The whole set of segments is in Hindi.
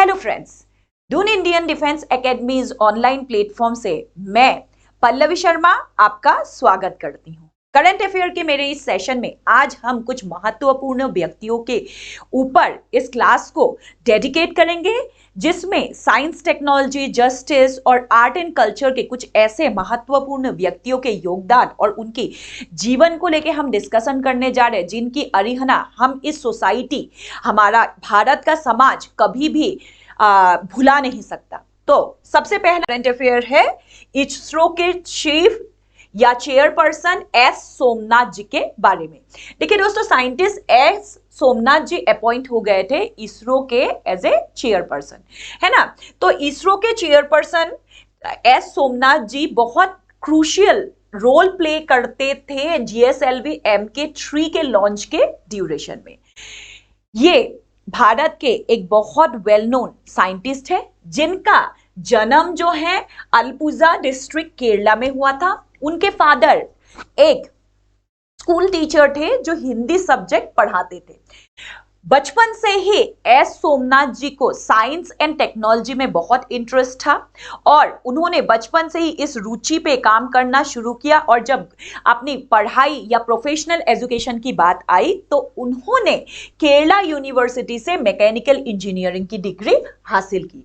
Hello friends, Doon Indian Defence Academies online platform से मैं पल्लवी शर्मा आपका स्वागत करती हूं। करंट अफेयर के मेरे इस सेशन में आज हम कुछ महत्वपूर्ण व्यक्तियों के ऊपर इस क्लास को डेडिकेट करेंगे, जिसमें साइंस, टेक्नोलॉजी, जस्टिस और आर्ट एंड कल्चर के कुछ ऐसे महत्वपूर्ण व्यक्तियों के योगदान और उनके जीवन को लेके हम डिस्कशन करने जा रहे हैं, जिनकी अरिहना हम इस सोसाइटी, हमारा भारत का समाज कभी भी भुला नहीं सकता। तो सबसे पहला करंट अफेयर है इसरो के चीफ या चेयरपर्सन एस सोमनाथ जी के बारे में। देखिए दोस्तों, साइंटिस्ट एस सोमनाथ जी अपॉइंट हो गए थे इसरो के एज ए चेयरपर्सन, है ना। तो इसरो के चेयरपर्सन एस सोमनाथ जी बहुत क्रूशियल रोल प्ले करते थे GSLV Mk3 के लॉन्च के ड्यूरेशन में। ये भारत के एक बहुत वेल नोन साइंटिस्ट है, जिनका जन्म जो है अलपुजा डिस्ट्रिक्ट केरला में हुआ था। उनके फादर एक स्कूल टीचर थे जो हिंदी सब्जेक्ट पढ़ाते थे। बचपन से ही एस सोमनाथ जी को साइंस एंड टेक्नोलॉजी में बहुत इंटरेस्ट था और उन्होंने बचपन से ही इस रुचि पे काम करना शुरू किया। और जब अपनी पढ़ाई या प्रोफेशनल एजुकेशन की बात आई तो उन्होंने केरला यूनिवर्सिटी से मैकेनिकल इंजीनियरिंग की डिग्री हासिल की।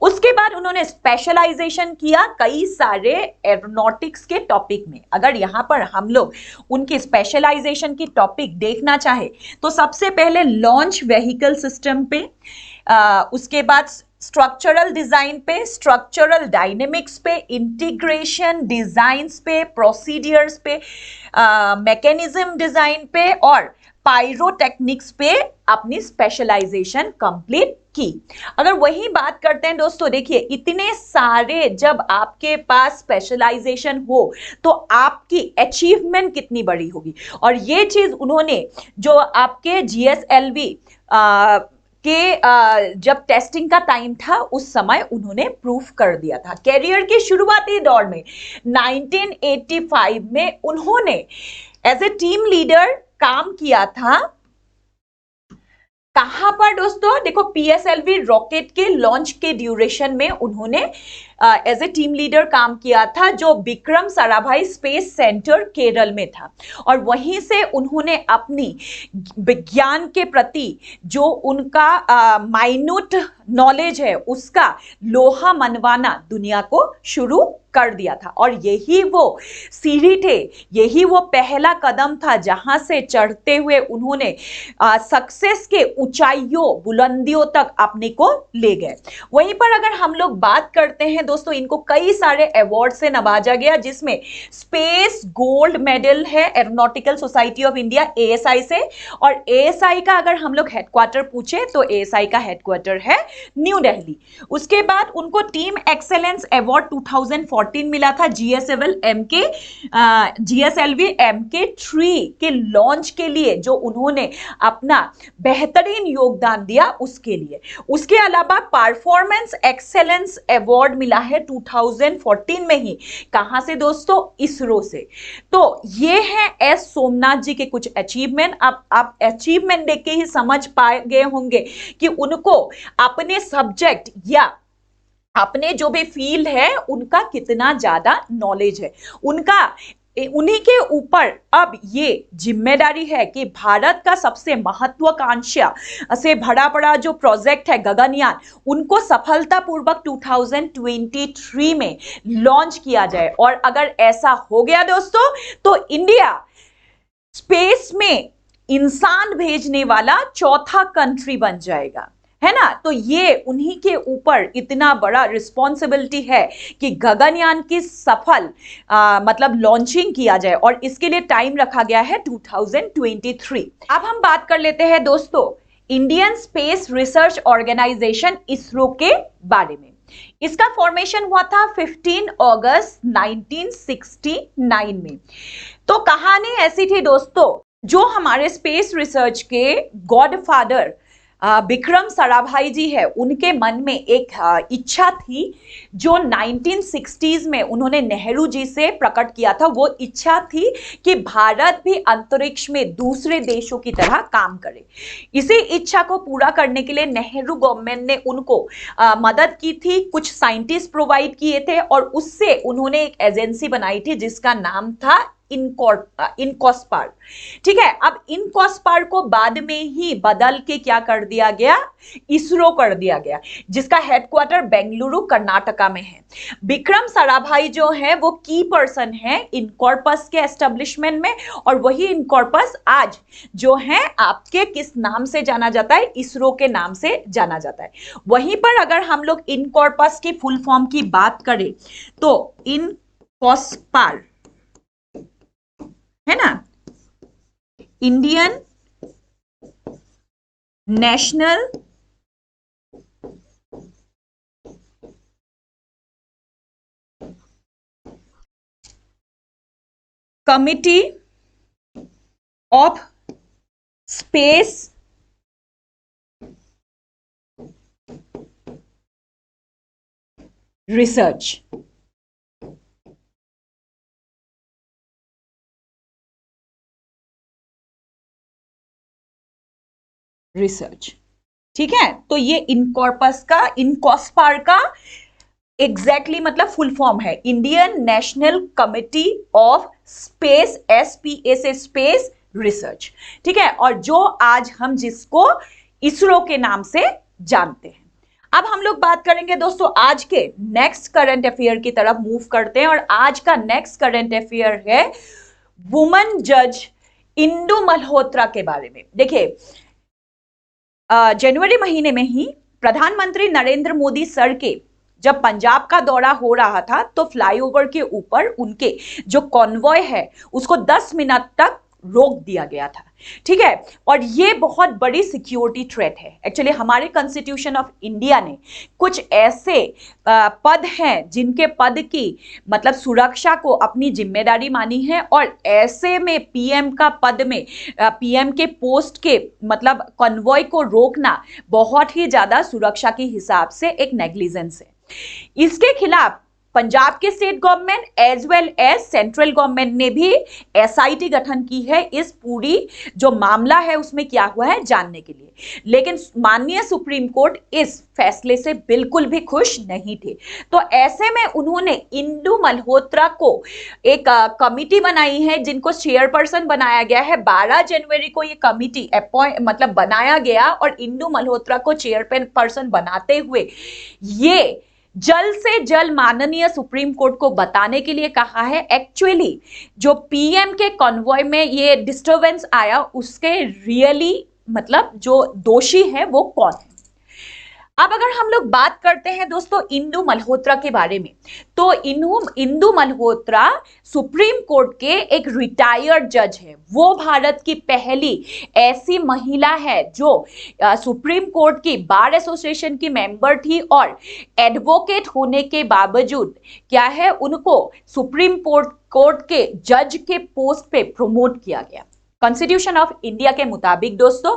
उसके बाद उन्होंने स्पेशलाइजेशन किया कई सारे एरोनॉटिक्स के टॉपिक में। अगर यहाँ पर हम लोग उनकी स्पेशलाइजेशन की टॉपिक देखना चाहे तो सबसे पहले लॉन्च व्हीकल सिस्टम पे, उसके बाद स्ट्रक्चरल डिजाइन पे, स्ट्रक्चरल डायनेमिक्स पे, इंटीग्रेशन डिजाइन्स पे, प्रोसीडियर्स पे, मैकेनिज्म डिजाइन पे और पायरोटेक्निक्स पे अपनी स्पेशलाइजेशन कंप्लीट की। अगर वही बात करते हैं दोस्तों, देखिए इतने सारे जब आपके पास स्पेशलाइजेशन हो तो आपकी अचीवमेंट कितनी बड़ी होगी। और ये चीज उन्होंने जो आपके GSLV के जब टेस्टिंग का टाइम था उस समय उन्होंने प्रूफ कर दिया था। कैरियर के शुरुआती दौर में 1985 में उन्होंने एज ए टीम लीडर काम किया था। कहां पर दोस्तों, देखो PSLV रॉकेट के लॉन्च के ड्यूरेशन में उन्होंने एज ए टीम लीडर काम किया था, जो विक्रम साराभाई स्पेस सेंटर केरल में था। और वहीं से उन्होंने अपनी विज्ञान के प्रति जो उनका माइन्यूट नॉलेज है उसका लोहा मनवाना दुनिया को शुरू कर दिया था। और यही वो सीढ़ी थे, यही वो पहला कदम था जहां से चढ़ते हुए उन्होंने सक्सेस के ऊंचाइयों, बुलंदियों तक अपने को ले गए। वहीं पर अगर हम लोग बात करते हैं दोस्तों, इनको कई सारे अवार्ड से नवाजा गया, जिसमें स्पेस गोल्ड मेडल है aeronautical society of India ASI से। और ASI का अगर हम लोग हेडक्वार्टर पूछे तो ASI का हेडक्वार्टर है न्यू दिल्ली। उसके बाद उनको टीम एक्सेलेंस अवार्ड 2014 मिला था GSLV Mk3 के लॉन्च के लिए, जो उन्होंने अपना बेहतरीन योगदान दिया उसके लिए। उसके अलावा परफॉर्मेंस एक्सेलेंस अवार्ड मिला है 2014 में ही। कहां से दोस्तों? इसरो से। तो ये है एस सोमनाथ जी के कुछ अचीवमेंट। आप अचीवमेंट देख के ही समझ पा गए होंगे कि उनको अपने सब्जेक्ट या अपने जो भी फील्ड है उनका कितना ज्यादा नॉलेज है। उन्हीं के ऊपर अब ये जिम्मेदारी है कि भारत का सबसे महत्वाकांक्षा से भरा पड़ा जो प्रोजेक्ट है गगनयान, उनको सफलतापूर्वक 2023 में लॉन्च किया जाए। और अगर ऐसा हो गया दोस्तों तो इंडिया स्पेस में इंसान भेजने वाला चौथा कंट्री बन जाएगा, है ना। तो ये उन्हीं के ऊपर इतना बड़ा रिस्पॉन्सिबिलिटी है कि गगनयान की सफल मतलब लॉन्चिंग किया जाए, और इसके लिए टाइम रखा गया है 2023। अब हम बात कर लेते हैं दोस्तों Indian Space Research Organisation ISRO के बारे में। इसका फॉर्मेशन हुआ था 15 अगस्त 1969 में। तो कहानी ऐसी थी दोस्तों, जो हमारे स्पेस रिसर्च के गॉडफादर विक्रम साराभाई जी है, उनके मन में एक इच्छा थी जो 1960s में उन्होंने नेहरू जी से प्रकट किया था। वो इच्छा थी कि भारत भी अंतरिक्ष में दूसरे देशों की तरह काम करे। इसी इच्छा को पूरा करने के लिए नेहरू गवर्नमेंट ने उनको मदद की थी, कुछ साइंटिस्ट प्रोवाइड किए थे और उससे उन्होंने एक एजेंसी बनाई थी जिसका नाम था इनकॉस्पार। ठीक है, अब इनकॉस्पार को बाद में ही बदल के क्या कर दिया गया, इसरो कर दिया गया, जिसका हेडक्वार्टर बेंगलुरु कर्नाटका में है। विक्रम साराभाई जो है वो की पर्सन है इनकॉर्पस के एस्टेब्लिशमेंट में, और वही इनकॉर्पस आज जो है आपके किस नाम से जाना जाता है, इसरो के नाम से जाना जाता है। वहीं पर अगर हम लोग इनकॉर्पस की फुल फॉर्म की बात करें तो इनकॉस्पार है ना, Indian national committee of space research. ठीक है, तो ये इनकॉस्पार का एग्जैक्टली मतलब फुल फॉर्म है Indian national committee of space, SPA से स्पेस रिसर्च। ठीक है, और जो आज हम जिसको इसरो के नाम से जानते हैं। अब हम लोग बात करेंगे दोस्तों आज के नेक्स्ट करंट अफेयर की तरफ मूव करते हैं, और आज का नेक्स्ट करंट अफेयर है वुमन जज इंदु मल्होत्रा के बारे में। देखिए, जनवरी महीने में ही प्रधानमंत्री नरेंद्र मोदी सर के जब पंजाब का दौरा हो रहा था तो फ्लाईओवर के ऊपर उनके जो कॉन्वॉय है उसको 10 मिनट तक रोक दिया गया था। ठीक है, और ये बहुत बड़ी सिक्योरिटी थ्रेट है। एक्चुअली हमारे कॉन्स्टिट्यूशन ऑफ इंडिया ने कुछ ऐसे पद हैं जिनके पद की मतलब सुरक्षा को अपनी जिम्मेदारी मानी है, और ऐसे में पीएम का पद में पीएम के पोस्ट के मतलब कॉन्वॉय को रोकना बहुत ही ज्यादा सुरक्षा के हिसाब से एक नेग्लिजेंस है। इसके खिलाफ पंजाब के state government as well as central government ने भी SIT गठन की है इस पूरी जो मामला है उसमें क्या हुआ है जानने के लिए। लेकिन माननीय सुप्रीम कोर्ट इस फैसले से बिल्कुल भी खुश नहीं थे, तो ऐसे में उन्होंने इंदु मल्होत्रा को एक कमिटी बनाई है जिनको चेयरपर्सन बनाया गया है। 12 जनवरी को ये कमिटी मतलब बनाया गया, और इंदु मल्होत्रा को चेयरपर्सन बनाते हुए ये जल्द से जल्द माननीय सुप्रीम कोर्ट को बताने के लिए कहा है एक्चुअली जो पीएम के कॉन्वॉय में ये डिस्टरबेंस आया उसके रियली मतलब जो दोषी है वो कौन है। अब अगर हम लोग बात करते हैं दोस्तों इंदु मल्होत्रा के बारे में, तो इंदु मल्होत्रा सुप्रीम कोर्ट के एक रिटायर्ड जज है। वो भारत की पहली ऐसी महिला है जो सुप्रीम कोर्ट की बार एसोसिएशन की मेंबर थी, और एडवोकेट होने के बावजूद क्या है उनको सुप्रीम कोर्ट के जज के पोस्ट पे प्रमोट किया गया। कॉन्स्टिट्यूशन ऑफ इंडिया के मुताबिक दोस्तों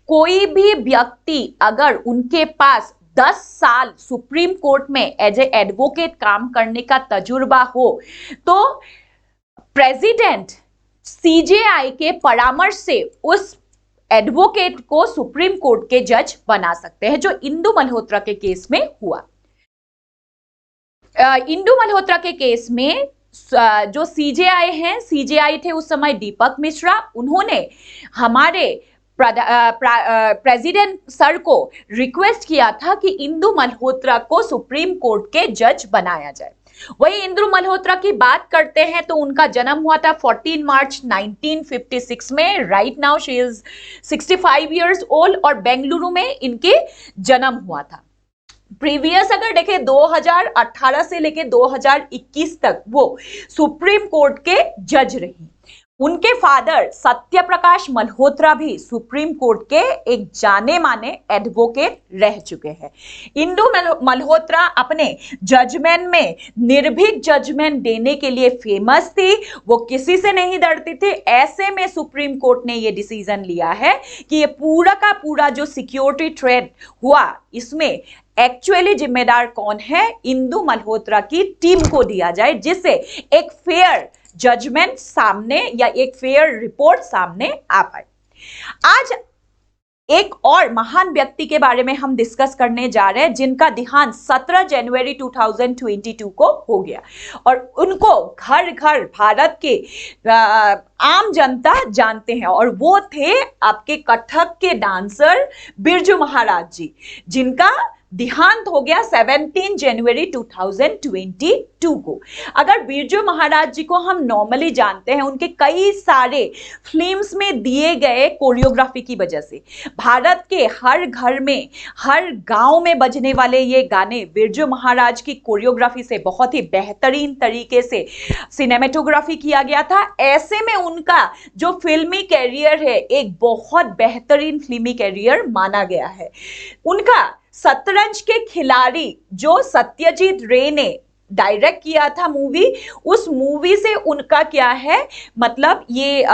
कोई भी व्यक्ति अगर उनके पास 10 साल सुप्रीम कोर्ट में एज ए एडवोकेट काम करने का तजुर्बा हो तो प्रेसिडेंट CJI के परामर्श से उस एडवोकेट को सुप्रीम कोर्ट के जज बना सकते हैं, जो इंदु मल्होत्रा के केस में हुआ। इंदु मल्होत्रा के केस में जो CJI हैं, CJI थे उस समय दीपक मिश्रा, उन्होंने हमारे प्रेसिडेंट सर को रिक्वेस्ट किया था कि इंदु मल्होत्रा को सुप्रीम कोर्ट के जज बनाया जाए। वही इंदु मल्होत्रा की बात करते हैं तो उनका जन्म हुआ था 14 मार्च 1956 में। Right now she is 65 years old, और बेंगलुरु में इनके जन्म हुआ था। प्रीवियस अगर देखें 2018 से लेके 2021 तक वो सुप्रीम कोर्ट के जज रही। उनके फादर सत्य प्रकाश मल्होत्रा भी सुप्रीम कोर्ट के एक जाने माने एडवोकेट रह चुके हैं। इंदु मल्होत्रा अपने जजमेंट में निर्भीक जजमेंट देने के लिए फेमस थी, वो किसी से नहीं डरती थी। ऐसे में सुप्रीम कोर्ट ने ये डिसीजन लिया है कि ये पूरा का पूरा जो सिक्योरिटी थ्रेट हुआ, इसमें एक्चुअली जिम्मेदार कौन है, इंदु मल्होत्रा की टीम को दिया जाए, जिससे एक फेयर जजमेंट सामने या एक फेयर रिपोर्ट सामने आ पाए। आज एक और महान व्यक्ति के बारे में हम डिस्कस करने जा रहे हैं, जिनका देहांत 17 जनवरी 2022 को हो गया और उनको घर घर भारत के आम जनता जानते हैं, और वो थे आपके कथक के डांसर बिरजू महाराज जी, जिनका देहांत हो गया 17 जनवरी 2022 को। अगर बिरजू महाराज जी को हम नॉर्मली जानते हैं उनके कई सारे फिल्म्स में दिए गए कोरियोग्राफी की वजह से। भारत के हर घर में, हर गांव में बजने वाले ये गाने बिरजू महाराज की कोरियोग्राफी से बहुत ही बेहतरीन तरीके से सिनेमेटोग्राफी किया गया था। ऐसे में उनका जो फिल्मी कैरियर है एक बहुत बेहतरीन फिल्मी कैरियर माना गया है। उनका शतरंज के खिलाड़ी जो सत्यजीत रे ने डायरेक्ट किया था मूवी, उस मूवी से उनका क्या है, मतलब ये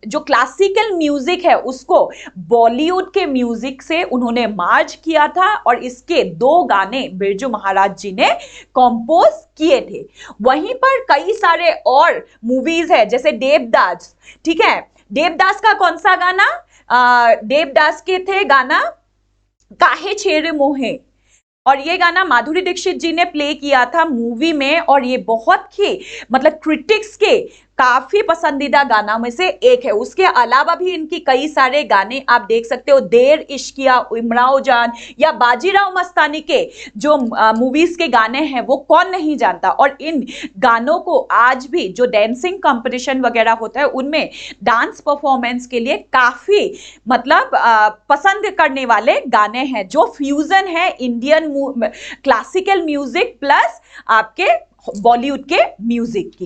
जो क्लासिकल म्यूजिक है उसको बॉलीवुड के म्यूजिक से उन्होंने मार्ज किया था, और इसके 2 गाने बिरजू महाराज जी ने कंपोज किए थे। वहीं पर कई सारे और मूवीज है, जैसे देवदास, ठीक है, देवदास का कौन सा गाना, देवदास के थे गाना काहे छेड़ मोहे, और ये गाना माधुरी दीक्षित जी ने प्ले किया था मूवी में, और ये बहुत ही मतलब क्रिटिक्स के काफी पसंदीदा गाना में से एक है। उसके अलावा भी इनकी कई सारे गाने आप देख सकते हो, देर इश्किया, इमराओ जान या बाजीराव मस्तानी के जो मूवीज के गाने हैं वो कौन नहीं जानता। और इन गानों को आज भी जो डांसिंग कंपटीशन वगैरह होता है उनमें डांस परफॉर्मेंस के लिए काफी मतलब पसंद करने वाले गाने हैं, जो फ्यूजन है इंडियन क्लासिकल म्यूजिक प्लस आपके बॉलीवुड के म्यूजिक की।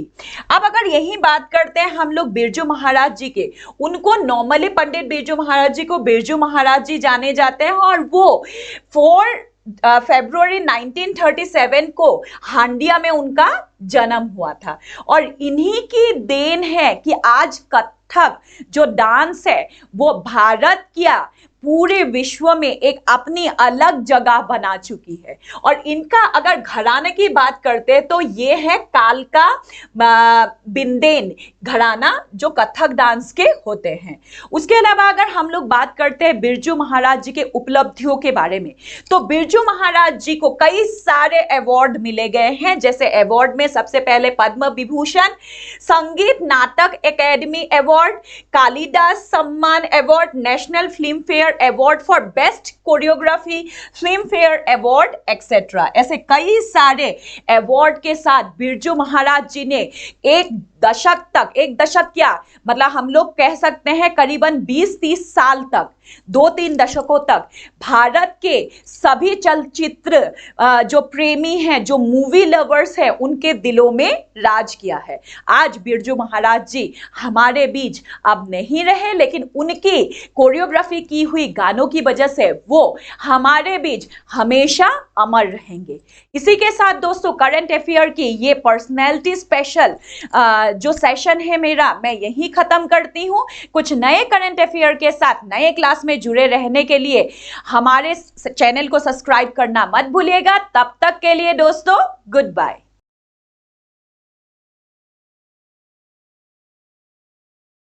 अब अगर यही बात करते हैं हम लोग बिरजू महाराज जी के, उनको नॉर्मली पंडित बिरजू महाराज जी को बिरजू महाराज जी जाने जाते हैं, और वो 4 फरवरी 1937 को हांडिया में उनका जन्म हुआ था। और इन्हीं की देन है कि आज कथक जो डांस है वो भारत क्या पूरे विश्व में एक अपनी अलग जगह बना चुकी है। और इनका अगर घराने की बात करते हैं तो ये है कालका बिंदेन घराना, जो कथक डांस के होते हैं। उसके अलावा अगर हम लोग बात करते हैं बिरजू महाराज जी के उपलब्धियों के बारे में, तो बिरजू महाराज जी को कई सारे अवार्ड मिले गए हैं। जैसे अवार्ड में सबसे पहले पद्म विभूषण, संगीत नाटक एकेडमी अवार्ड, कालिदास सम्मान award, national film fair award for best choreography, film fair award etcetera. ऐसे कई सारे अवार्ड के साथ बिरजू महाराज जी ने एक दशक क्या मतलब हम लोग कह सकते हैं करीबन 20-30 साल तक, 2-3 दशकों तक भारत के सभी चलचित्र जो प्रेमी हैं, जो मूवी लवर्स हैं, उनके दिलों में राज किया है। आज बिरजू महाराज जी हमारे बीच अब नहीं रहे, लेकिन उनकी कोरियोग्राफी की हुई गानों की वजह से वो हमारे बीच हमेशा अमर रहेंगे। इसी के साथ दोस्तों करंट अफेयर की ये पर्सनैलिटी स्पेशल जो सेशन है मेरा, मैं यही खत्म करती हूँ। कुछ नए करंट अफेयर के साथ नए क्लास में जुड़े रहने के लिए हमारे चैनल को सब्सक्राइब करना मत भूलिएगा। तब तक के लिए दोस्तों गुड बाय।